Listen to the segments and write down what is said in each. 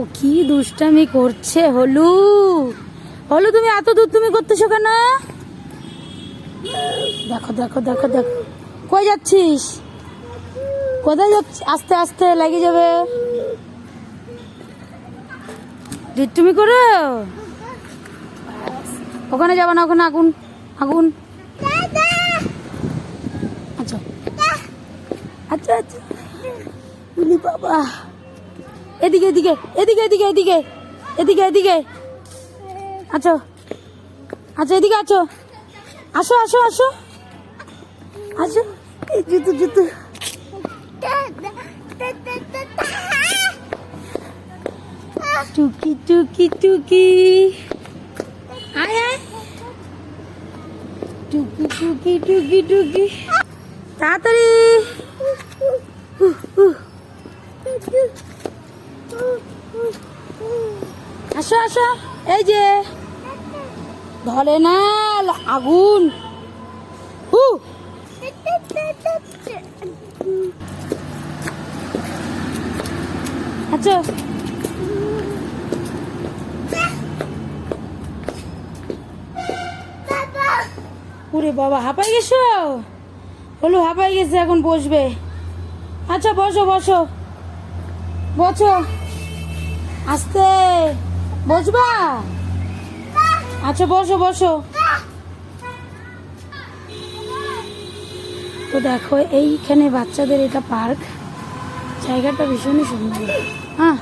ও কি দুষ্টামি করছে। হলু হলু তুমি এত দূর তুমি করতেছো কেন? দেখো দেখো দেখো দেখো, কই যাচ্ছিস? কোথায় যাচ্ছিস? আস্তে আস্তে লেগে যাবে। তুমি করো, ওখানে যাবো না, ওখানে আগুন আগুন। আচ্ছা আচ্ছা আচ্ছা, বাবা এদিকে এদিকে এদিকে এদিকে এদিকে এদিকে এদিকে, আচ্ছা আচ্ছা এদিকে আছো, আসো আসো আসো আসো। এই জুতো জুতো, টুকি টুকি টুকি, আয় আয়, টুকি টুকি টুকি টুকি, তাড়াতাড়ি। আসো আসো, এই যে ধরে না আগুন। আচ্ছা ওরে বাবা, হাঁপাই গেছো? হলো হাঁপাই গেছে, এখন বসবে। আচ্ছা বসো বসো বসো, আস্তে বসবা। আচ্ছা বসো বসো। তো দেখো এইখানে বাচ্চাদের এটা পার্ক, জায়গাটা ভীষণই সুন্দর। হ্যাঁ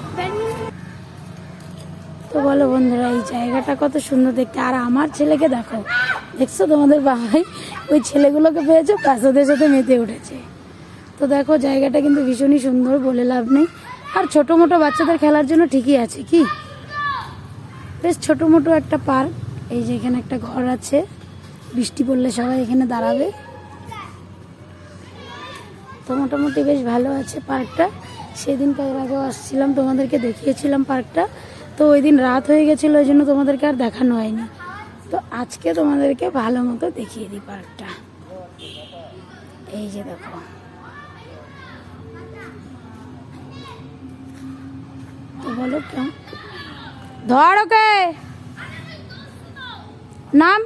তো বলো বন্ধুরা, এই জায়গাটা কত সুন্দর দেখতে। আর আমার ছেলেকে দেখো, দেখছো তোমাদের বাবাই ওই ছেলেগুলোকে পেয়েছে, বাচ্চাদের সাথে মেতে উঠেছে। তো দেখো জায়গাটা কিন্তু ভীষণই সুন্দর, বলে লাভ নেই। আর ছোট মোটো বাচ্চাদের খেলার জন্য ঠিকই আছে, কি বেশ ছোট মোটো একটা পার্ক। এই যে এখানে একটা ঘর আছে, বৃষ্টি পড়লে সবাই এখানে দাঁড়াবে। তো মোটামুটি বেশ ভালো আছে পার্কটা। সেদিন এর আগেও আসছিলাম, তোমাদেরকে দেখিয়েছিলাম পার্কটা। তো ওই দিন রাত হয়ে গেছিলো, ওই জন্য তোমাদেরকে আর দেখানো হয়নি। তো আজকে তোমাদেরকে ভালো মতো দেখিয়ে দিই পার্কটা। এই যে দেখো, তো বলো কেমন? ধর ওকে, নাম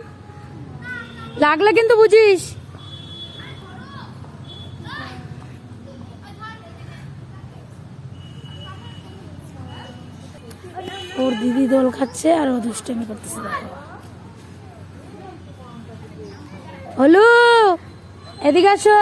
লাগলে কিন্তু বুঝিস। ওর দিদি দোল খাচ্ছে আর ও দুষ্টামি করতেছে। দেখো হলু, এদিকে আসো।